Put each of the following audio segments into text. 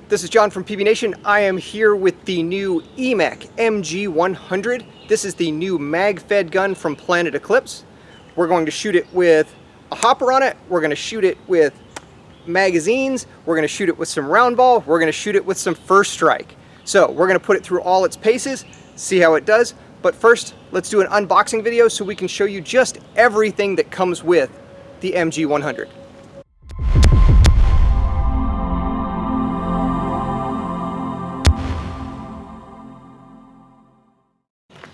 This is John from PbNation. I am here with the new Emek MG100. This is the new mag-fed gun from Planet Eclipse. We're going to shoot it with a hopper on it. We're going to shoot it with magazines. We're going to shoot it with some round ball. We're going to shoot it with some first strike. So we're going to put it through all its paces, see how it does. But first, let's do an unboxing video so we can show you just everything that comes with the MG100.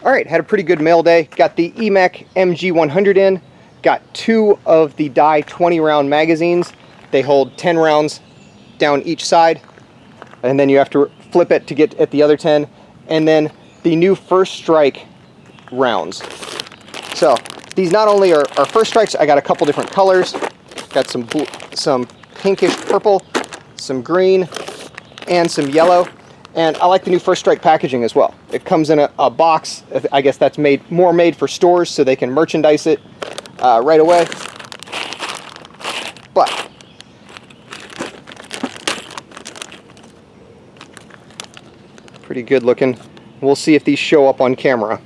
Alright, had a pretty good mail day. Got the Emek MG100 in. Got 2 of the die 20 round magazines. They hold 10 rounds down each side. And then you have to flip it to get at the other 10. And then the new first strike rounds. So these not only are first strikes, I got a couple different colors. Got some pinkish purple, some green, and some yellow. And I like the new first strike packaging as well. It comes in a box. I guess that's more made for stores so they can merchandise it right away. But pretty good looking. We'll see if these show up on camera.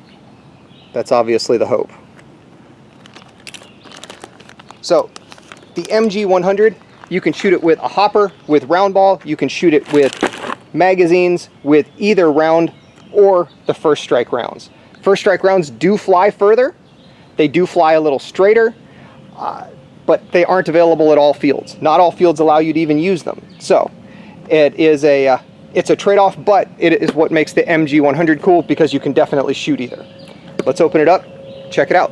That's obviously the hope. So the MG100, you can shoot it with a hopper, with round ball. You can shoot it with magazines, with either round or the first strike rounds. First strike rounds do fly further. They do fly a little straighter, but they aren't available at all fields. Not all fields allow you to even use them. So it's a trade-off, but it is what makes the MG100 cool, because you can definitely shoot either. Let's open it up, check it out.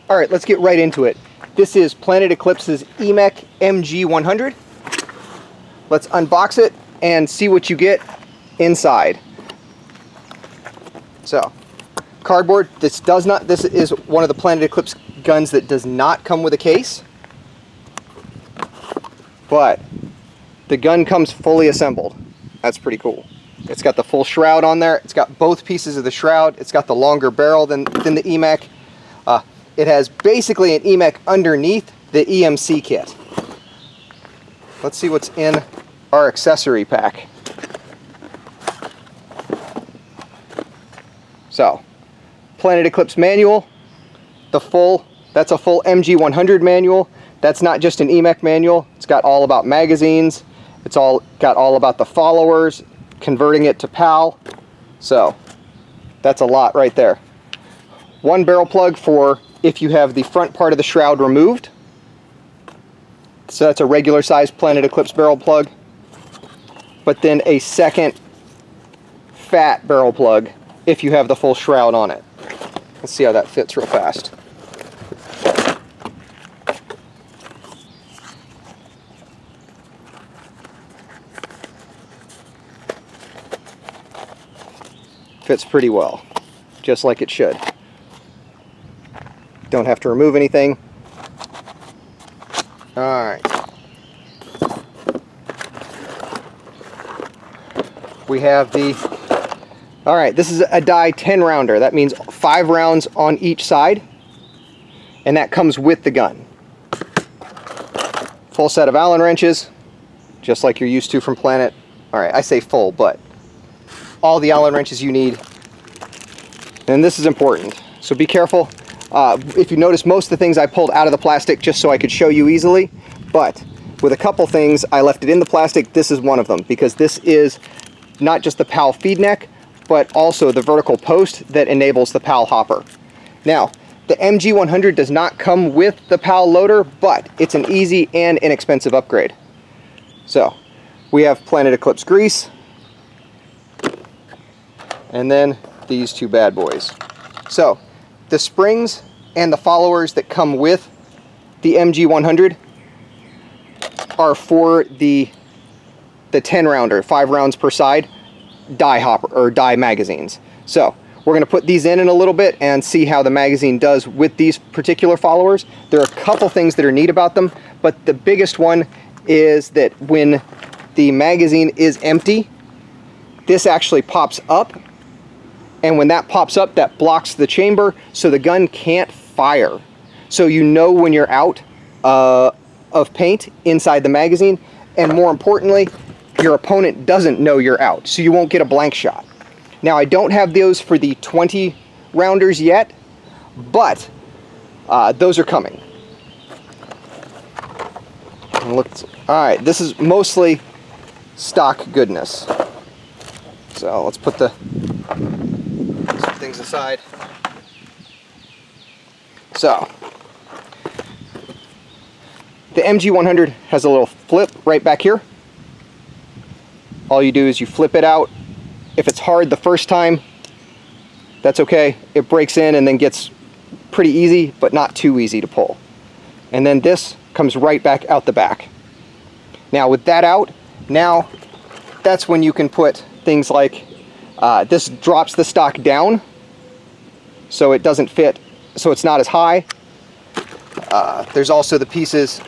All right, let's get right into it. This is Planet Eclipse's Emek MG100. Let's unbox it and see what you get inside. So, cardboard. This is one of the Planet Eclipse guns that does not come with a case, but the gun comes fully assembled. That's pretty cool. It's got the full shroud on there. It's got both pieces of the shroud. It's got the longer barrel than the Emek. It has basically an Emek underneath the EMC kit. Let's see what's in our accessory pack. So, Planet Eclipse manual, that's a full MG100 manual. That's not just an Emek manual. It's got all about magazines. It's got all about the followers, converting it to PAL. So, that's a lot right there. One barrel plug for if you have the front part of the shroud removed. So that's a regular size Planet Eclipse barrel plug. But then a second fat barrel plug if you have the full shroud on it. Let's see how that fits real fast. Fits pretty well, just like it should. Don't have to remove anything. All right. We have all right, this is a die 10 rounder. That means 5 rounds on each side, and that comes with the gun. Full set of Allen wrenches, just like you're used to from Planet. All right, I say full, but all the Allen wrenches you need. And this is important, so be careful. If you notice, most of the things I pulled out of the plastic just so I could show you easily, but with a couple things I left it in the plastic. This is one of them, because this is not just the PAL feed neck, but also the vertical post that enables the PAL hopper. Now, the MG100 does not come with the PAL loader, but it's an easy and inexpensive upgrade. So, we have Planet Eclipse grease, and then these 2 bad boys. So, the springs and the followers that come with the MG100 are for the 10 rounder, 5 rounds per side, die hopper or die magazines. So we're going to put these in a little bit and see how the magazine does with these particular followers. There are a couple things that are neat about them, but the biggest one is that when the magazine is empty, this actually pops up, and when that pops up, that blocks the chamber, so the gun can't fire. So you know when you're out of paint inside the magazine, and more importantly, your opponent doesn't know you're out, so you won't get a blank shot. Now, I don't have those for the 20 rounders yet, but those are coming. And look, all right, this is mostly stock goodness. So let's put some things aside. So the MG100 has a little flip right back here. All you do is you flip it out. If it's hard the first time, that's okay. It breaks in and then gets pretty easy, but not too easy to pull. And then this comes right back out the back. Now with that out, now that's when you can put things like, this drops the stock down so it doesn't fit, so it's not as high. There's also the pieces.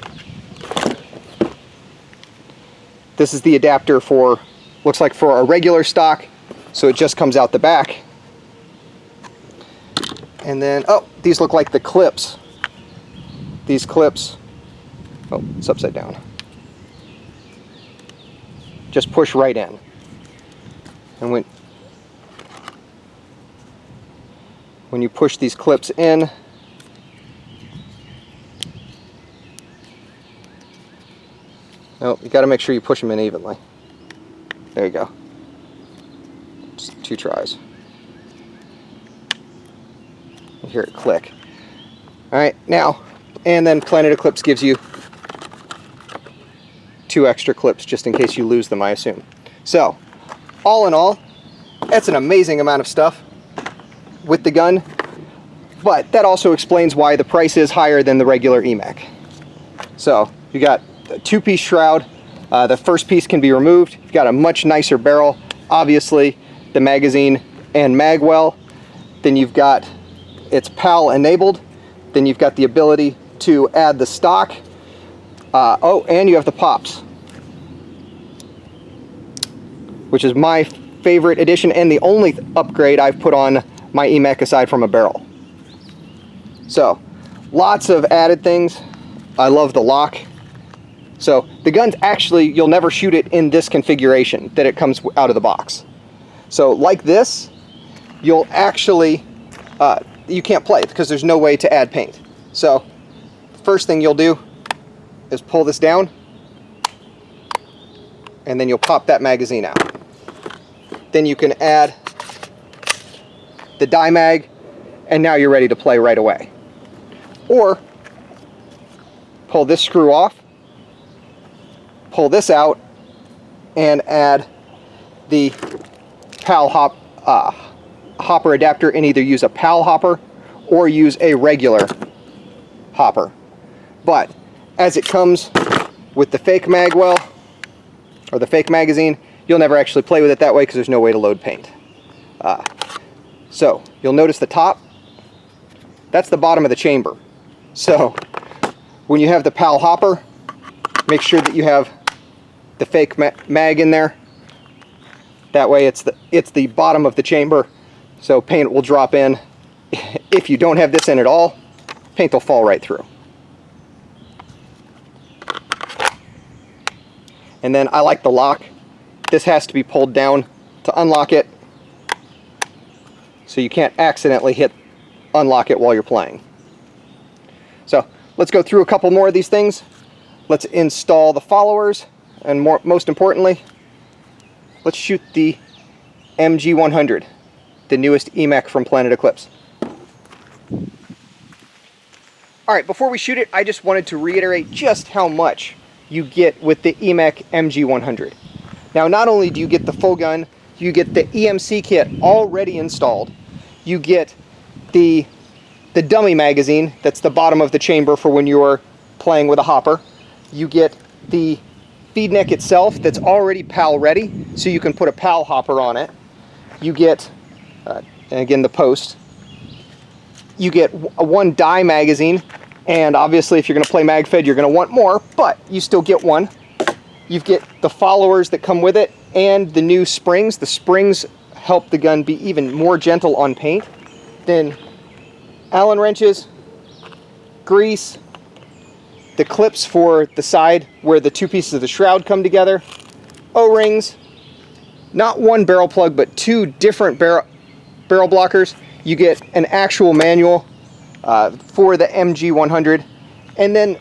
This is the adapter for, looks like for a regular stock, so it just comes out the back. And then, oh, these look like the clips. These clips, oh, it's upside down. Just push right in. And when you push these clips in, oh, you got to make sure you push them in evenly. There you go. Just 2 tries. You hear it click. All right, now, and then Planet Eclipse gives you 2 extra clips just in case you lose them, I assume. So, all in all, that's an amazing amount of stuff with the gun, but that also explains why the price is higher than the regular Emek. So, you got a 2-piece shroud. The first piece can be removed. You've got a much nicer barrel, obviously, the magazine and magwell. Then you've got, it's PAL enabled. Then you've got the ability to add the stock. Oh, and you have the pops, which is my favorite addition and the only upgrade I've put on my Emek aside from a barrel. So, lots of added things. I love the lock. So, the gun's actually, you'll never shoot it in this configuration that it comes out of the box. So, like this, you'll actually, you can't play it because there's no way to add paint. So, first thing you'll do is pull this down, and then you'll pop that magazine out. Then you can add the dye mag, and now you're ready to play right away. Or pull this screw off, pull this out, and add the PAL hopper adapter, and either use a PAL hopper or use a regular hopper. But as it comes with the fake magwell or the fake magazine, you'll never actually play with it that way because there's no way to load paint. So you'll notice the top, that's the bottom of the chamber. So when you have the PAL hopper, make sure that you have the fake mag in there. That way it's the bottom of the chamber, so paint will drop in. If you don't have this in at all, paint will fall right through. And then I like the lock. This has to be pulled down to unlock it, so you can't accidentally unlock it while you're playing. So let's go through a couple more of these things. Let's install the followers, and most importantly, let's shoot the MG100, the newest Emek from Planet Eclipse. Alright, before we shoot it, I just wanted to reiterate just how much you get with the Emek MG100. Now, not only do you get the full gun, you get the EMC kit already installed. You get the dummy magazine, that's the bottom of the chamber for when you're playing with a hopper. You get the feed neck itself that's already PAL ready, so you can put a PAL hopper on it. You get, and again, the post. You get one dye magazine, and obviously if you're going to play Magfed, you're going to want more, but you still get one. You get the followers that come with it, and the new springs. The springs help the gun be even more gentle on paint. Then Allen wrenches, grease, the clips for the side where the 2 pieces of the shroud come together, O-rings, not one barrel plug, but two different barrel blockers. You get an actual manual for the MG100, and then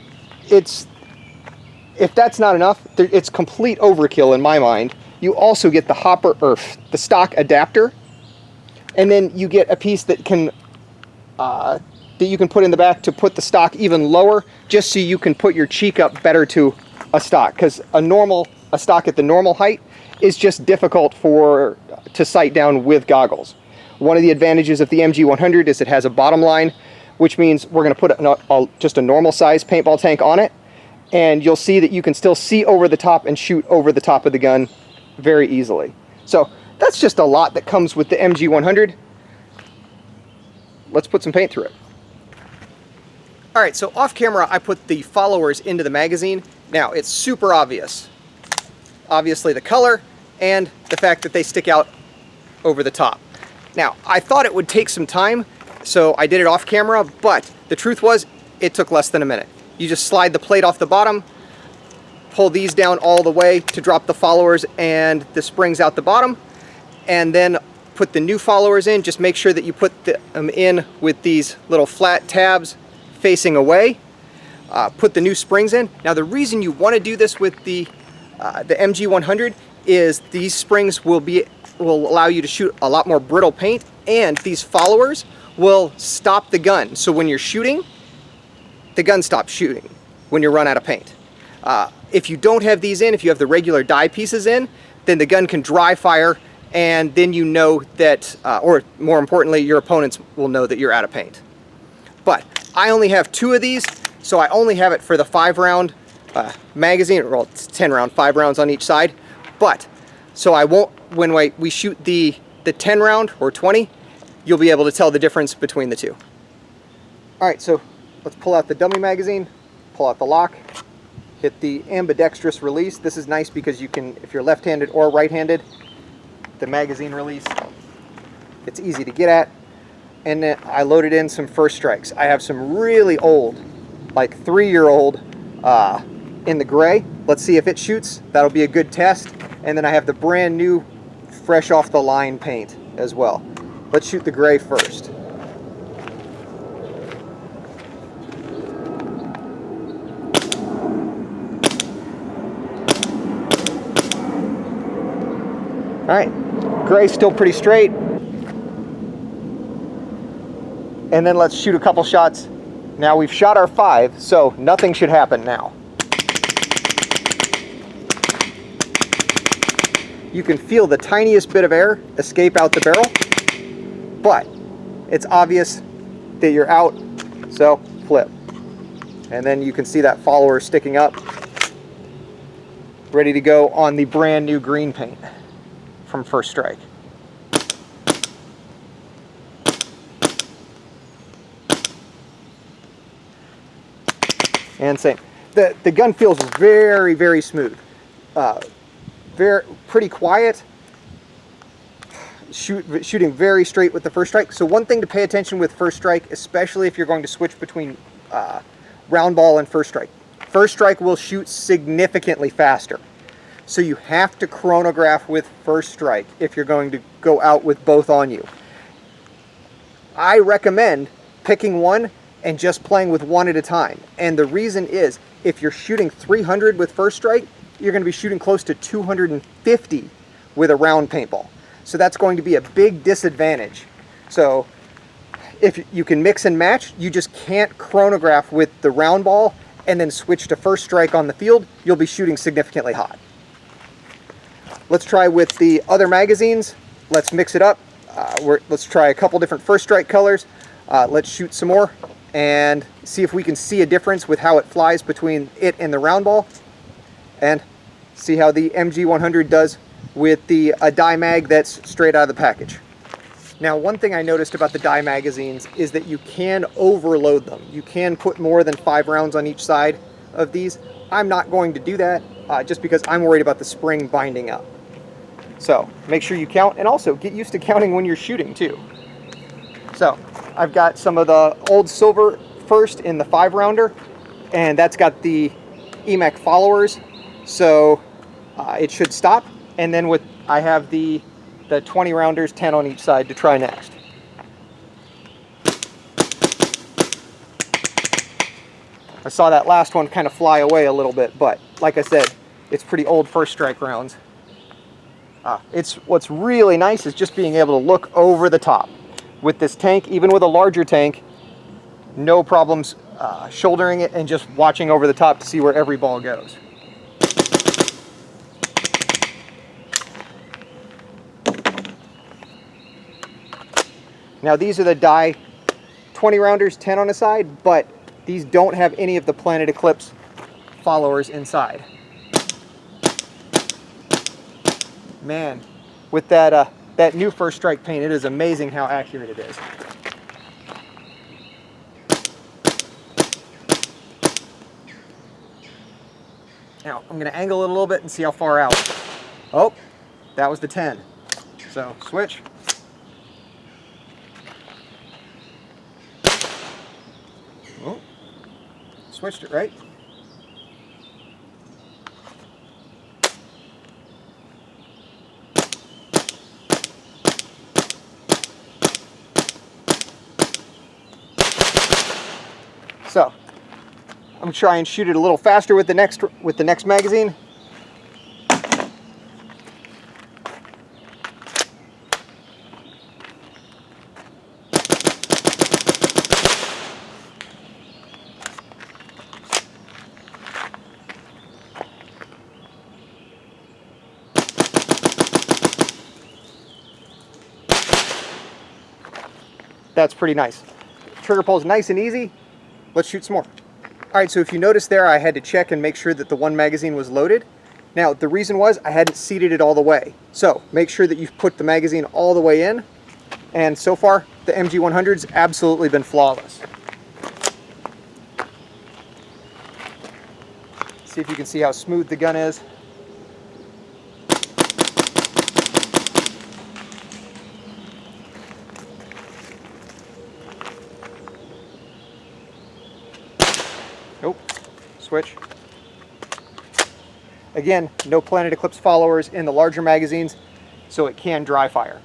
if that's not enough, it's complete overkill in my mind. You also get the hopper, or the stock adapter, and then you get a piece that you can put in the back to put the stock even lower, just so you can put your cheek up better to a stock, because a stock at the normal height is just difficult to sight down with goggles. One of the advantages of the MG100 is it has a bottom line, which means we're going to put just a normal size paintball tank on it, and you'll see that you can still see over the top and shoot over the top of the gun very easily. So that's just a lot that comes with the MG100. Let's put some paint through it. All right, so off camera, I put the followers into the magazine. Now, it's super obvious. Obviously the color and the fact that they stick out over the top. Now, I thought it would take some time, so I did it off camera, but the truth was, it took less than a minute. You just slide the plate off the bottom, pull these down all the way to drop the followers and the springs out the bottom, and then put the new followers in. Just make sure that you put them in with these little flat tabs facing away. Put the new springs in. Now, the reason you want to do this with the MG100 is these springs will allow you to shoot a lot more brittle paint, and these followers will stop the gun. So when you're shooting, the gun stops shooting when you run out of paint. If you don't have these in, if you have the regular die pieces in, then the gun can dry fire, and then you know that, or more importantly, your opponents will know that you're out of paint. But I only have 2 of these, so I only have it for the 5-round magazine, well, it's 10 round, 5 rounds on each side. But, so I won't, when we shoot the 10 round or 20, you'll be able to tell the difference between the two. All right, so let's pull out the dummy magazine, pull out the lock, hit the ambidextrous release. This is nice because you can, if you're left-handed or right-handed, the magazine release, it's easy to get at. And then I loaded in some first strikes. I have some really old, like 3-year-old in the gray. Let's see if it shoots. That'll be a good test. And then I have the brand new, fresh off the line paint as well. Let's shoot the gray first. All right, gray's still pretty straight. And then let's shoot a couple shots. Now we've shot our 5, so nothing should happen now. You can feel the tiniest bit of air escape out the barrel, but it's obvious that you're out, so flip. And then you can see that follower sticking up, ready to go on the brand new green paint from First Strike. And same. The gun feels very, very smooth. Pretty quiet. Shooting very straight with the First Strike. So one thing to pay attention with First Strike, especially if you're going to switch between round ball and First Strike. First Strike will shoot significantly faster. So you have to chronograph with First Strike if you're going to go out with both on you. I recommend picking one and just playing with one at a time. And the reason is, if you're shooting 300 with First Strike, you're going to be shooting close to 250 with a round paintball. So that's going to be a big disadvantage. So if you can mix and match, you just can't chronograph with the round ball and then switch to First Strike on the field. You'll be shooting significantly hot. Let's try with the other magazines. Let's mix it up. Let's try a couple different First Strike colors. Let's shoot some more and see if we can see a difference with how it flies between it and the round ball, and see how the MG100 does with the die mag that's straight out of the package. Now, one thing I noticed about the die magazines is that you can overload them. You can put more than 5 rounds on each side of these. I'm not going to do that just because I'm worried about the spring binding up. So make sure you count, and also get used to counting when you're shooting too. So I've got some of the old silver first in the 5-rounder, and that's got the Emek followers. So it should stop. And then I have the 20 rounders, 10 on each side to try next. I saw that last one kind of fly away a little bit, but like I said, it's pretty old first strike rounds. What's really nice is just being able to look over the top. With this tank, even with a larger tank, no problems shouldering it and just watching over the top to see where every ball goes. Now these are the die 20 rounders, 10 on a side, but these don't have any of the Planet Eclipse followers inside. Man, with that new first strike paint, it is amazing how accurate it is. Now, I'm going to angle it a little bit and see how far out. Oh, that was the 10. So, switch. Oh, switched it right. So, I'm going to try and shoot it a little faster with the next magazine. That's pretty nice. Trigger pull is nice and easy. Let's shoot some more. All right, so if you notice there, I had to check and make sure that the one magazine was loaded. Now, the reason was I hadn't seated it all the way. So make sure that you've put the magazine all the way in. And so far, the MG100's absolutely been flawless. See if you can see how smooth the gun is. Nope. Switch. Again, no Planet Eclipse followers in the larger magazines, so it can dry fire.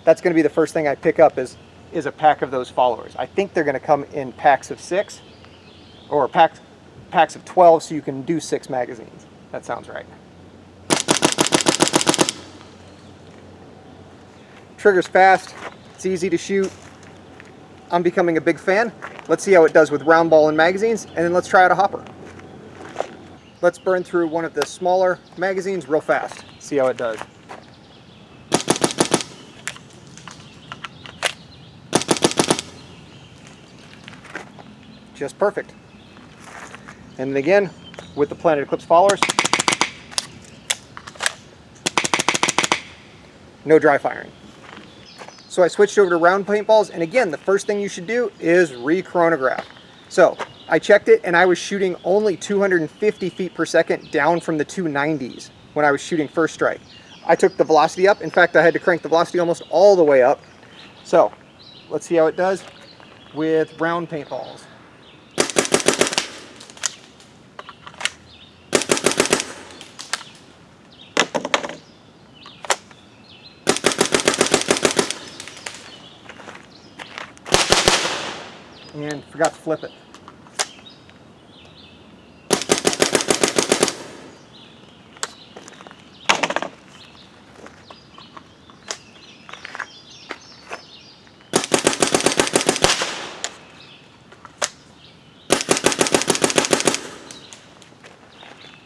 That's going to be the first thing I pick up is a pack of those followers. I think they're going to come in packs of 6 or packs of 12, so you can do 6 magazines. That sounds right. Trigger's fast. It's easy to shoot. I'm becoming a big fan. Let's see how it does with round ball and magazines, and then let's try out a hopper. Let's burn through one of the smaller magazines real fast. See how it does. Just perfect. And then again, with the Planet Eclipse followers, no dry firing. So I switched over to round paintballs, and again, the first thing you should do is re-chronograph. So I checked it, and I was shooting only 250 feet per second down from the 290s when I was shooting first strike. I took the velocity up. In fact, I had to crank the velocity almost all the way up. So let's see how it does with round paintballs. And forgot to flip it.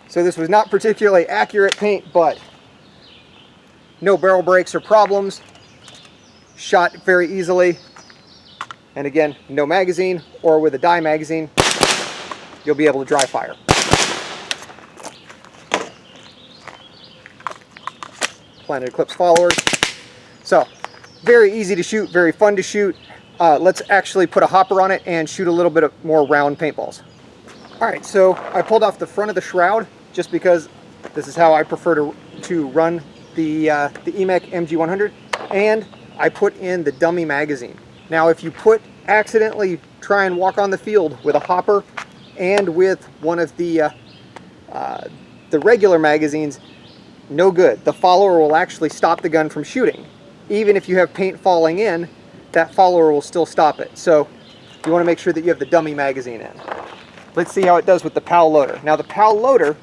So this was not particularly accurate paint, but no barrel breaks or problems. Shot very easily. And again, no magazine, or with a die magazine, you'll be able to dry fire. Planet Eclipse followers. So, very easy to shoot, very fun to shoot. Let's actually put a hopper on it and shoot a little bit of more round paintballs. Alright, so I pulled off the front of the shroud just because this is how I prefer to run the Emek MG100, and I put in the dummy magazine. Now, if you accidentally try and walk on the field with a hopper and with one of the The regular magazines, no good. The follower will actually stop the gun from shooting. Even if you have paint falling in, that follower will still stop it. So you want to make sure that you have the dummy magazine in. Let's see how it does with the PAL loader. Now the PAL loader,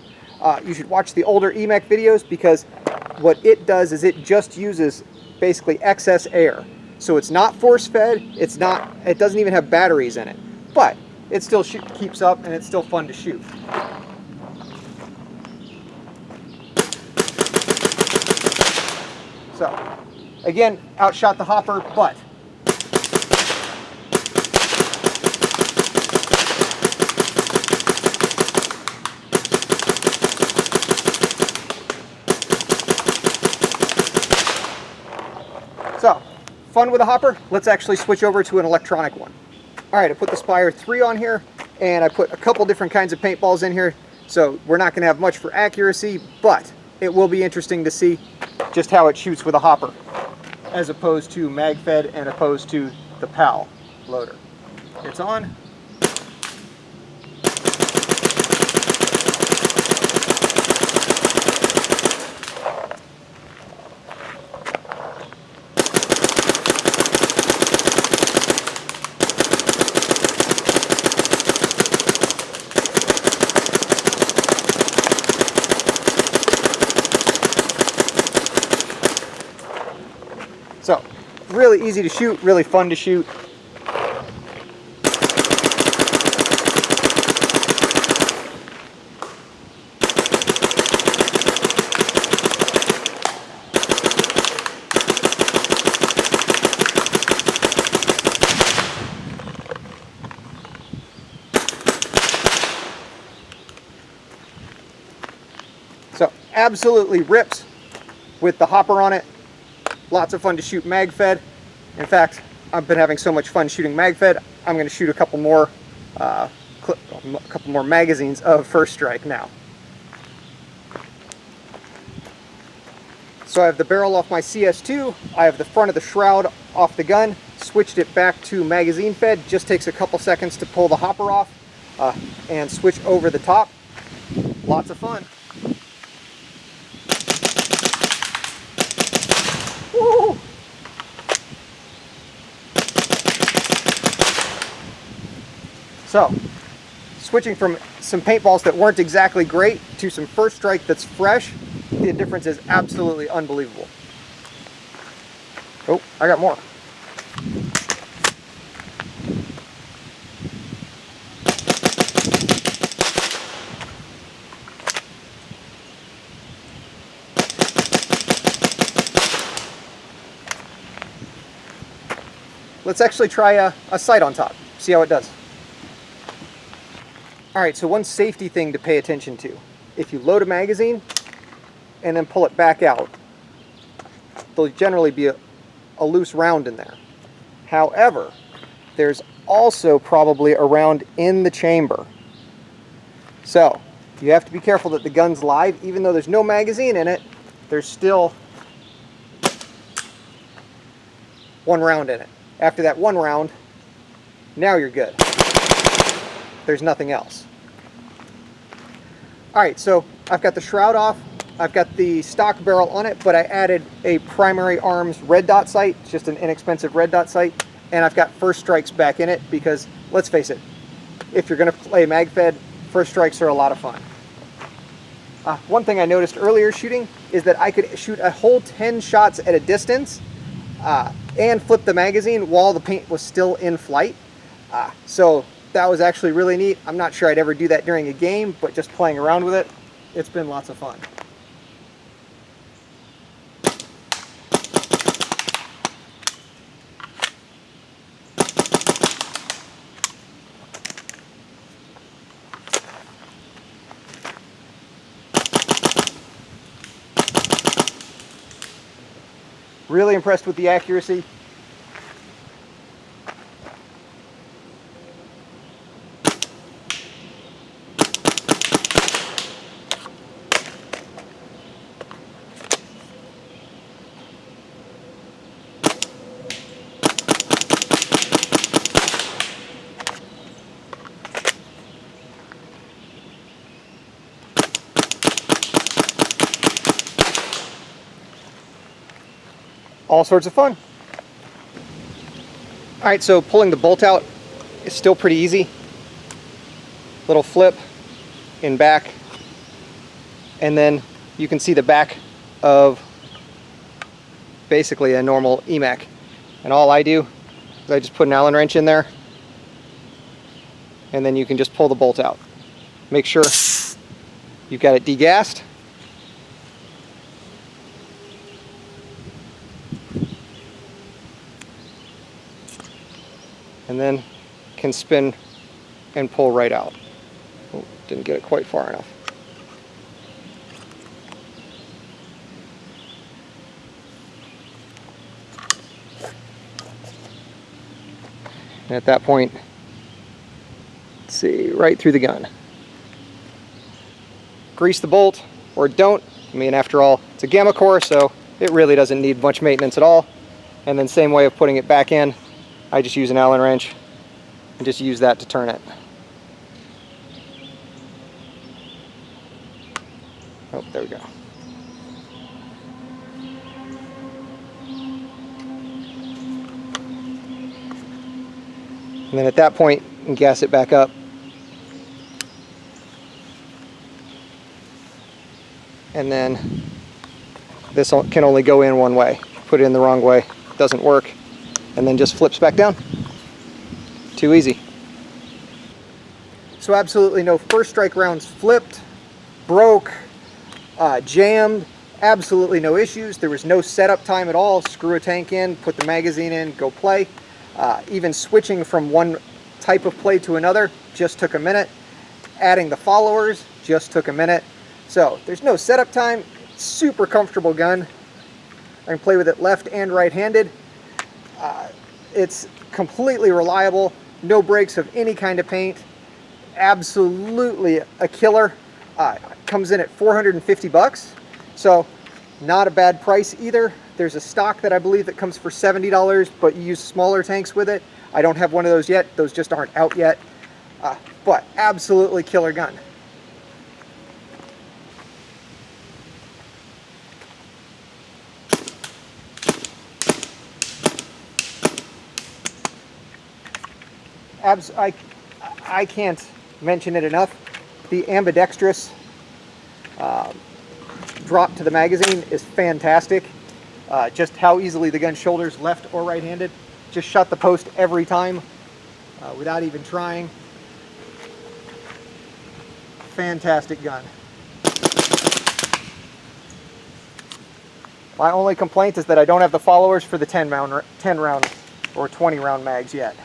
you should watch the older Emek videos, because what it does is it just uses basically excess air. So it's not force fed, it doesn't even have batteries in it, but it still keeps up and it's still fun to shoot. So again, outshot the hopper, but so, fun with a hopper. Let's actually switch over to an electronic one. All right, I put the Spire 3 on here, and I put a couple different kinds of paintballs in here, so we're not going to have much for accuracy, but it will be interesting to see just how it shoots with a hopper, as opposed to Magfed and opposed to the PAL loader. It's on. So, really easy to shoot, really fun to shoot. So, absolutely rips with the hopper on it. Lots of fun to shoot Magfed. In fact, I've been having so much fun shooting Magfed, I'm going to shoot a couple more magazines of First Strike now. So I have the barrel off my CS2, I have the front of the shroud off the gun, switched it back to magazine fed. Just takes a couple seconds to pull the hopper off and switch over the top. Lots of fun. Woo! So, switching from some paintballs that weren't exactly great to some First Strike that's fresh, the difference is absolutely unbelievable. Oh, I got more. Let's actually try a sight on top, see how it does. Alright, so one safety thing to pay attention to. If you load a magazine and then pull it back out, there'll generally be a loose round in there. However, there's also probably a round in the chamber. So, you have to be careful that the gun's live. Even though there's no magazine in it, there's still one round in it. After that one round, now you're good. There's nothing else. Alright, so I've got the shroud off, I've got the stock barrel on it, but I added a primary arms red dot sight, just an inexpensive red dot sight, and I've got First Strikes back in it because, let's face it, if you're going to play Magfed, First Strikes are a lot of fun. One thing I noticed earlier shooting is that I could shoot a whole 10 shots at a distance and flip the magazine while the paint was still in flight. So that was actually really neat. I'm not sure I'd ever do that during a game, but just playing around with it, it's been lots of fun. Really impressed with the accuracy. all sorts of fun. All right, so pulling the bolt out is still pretty easy. Little flip in back, and then you can see the back of basically a normal Emek. And all I do is I just put an Allen wrench in there, and then you can just pull the bolt out. Make sure you've got it degassed. And then can spin and pull right out. Oh, didn't get it quite far enough. And at that point, let's see, right through the gun. Grease the bolt, or don't. I mean, after all, it's a gamma core, so it really doesn't need much maintenance at all. And then same way of putting it back in, I just use an Allen wrench and just use that to turn it. Oh, there we go. And then at that point, you can gas it back up. And then this can only go in one way. Put it in the wrong way, it doesn't work. And then just flips back down. Too easy. So absolutely no first strike rounds flipped, broke, jammed, absolutely no issues. There was no setup time at all. Screw a tank in, put the magazine in, go play. Even switching from one type of play to another just took a minute. Adding the followers just took a minute. So there's no setup time, super comfortable gun. I can play with it left and right-handed. It's completely reliable, no breaks of any kind of paint. Absolutely a killer. Comes in at 450 bucks, so not a bad price either. There's a stock that I believe that comes for $70, but you use smaller tanks with it. I don't have one of those yet. Those just aren't out yet. But absolutely killer gun. I can't mention it enough. The ambidextrous drop to the magazine is fantastic. Just how easily the gun shoulders left or right-handed. Just shut the post every time without even trying. Fantastic gun. My only complaint is that I don't have the followers for the 10 round or 20 round mags yet.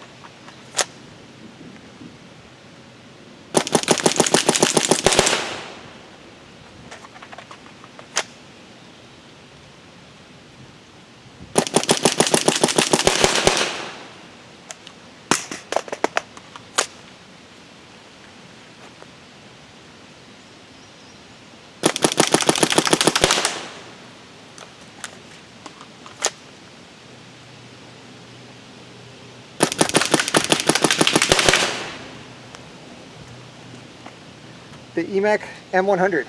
The Emek M100,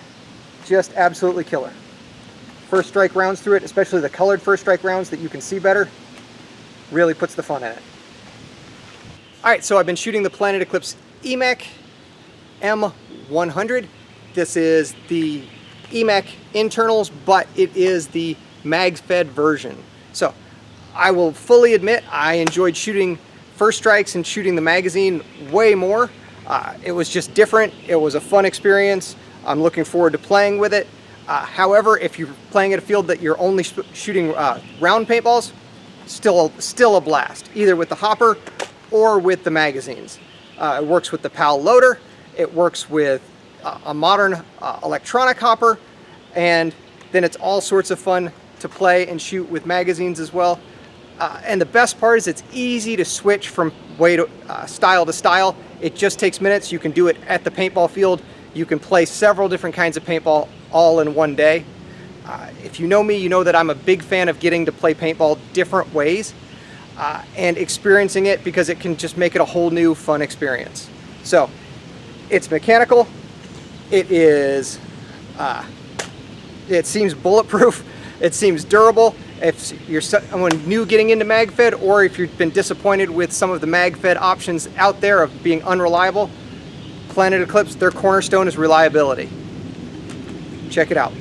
just absolutely killer. First strike rounds through it, especially the colored first strike rounds that you can see better, really puts the fun in it. All right, so I've been shooting the Planet Eclipse Emek M100. This is the Emek internals, but it is the Magfed version. So I will fully admit I enjoyed shooting first strikes and shooting the magazine way more. It was just different. It was a fun experience. I'm looking forward to playing with it. However, if you're playing at a field that you're only shooting round paintballs, still a blast, either with the hopper or with the magazines. It works with the PAL loader. It works with a modern electronic hopper, and then it's all sorts of fun to play and shoot with magazines as well. And the best part is it's easy to switch from style to style. It just takes minutes. You can do it at the paintball field. You can play several different kinds of paintball all in one day. If you know me, you know that I'm a big fan of getting to play paintball different ways and experiencing it, because it can just make it a whole new fun experience. So it's mechanical. It is, it seems bulletproof. It seems durable. If you're someone new getting into MagFed, or if you've been disappointed with some of the MagFed options out there of being unreliable, Planet Eclipse, their cornerstone is reliability. Check it out.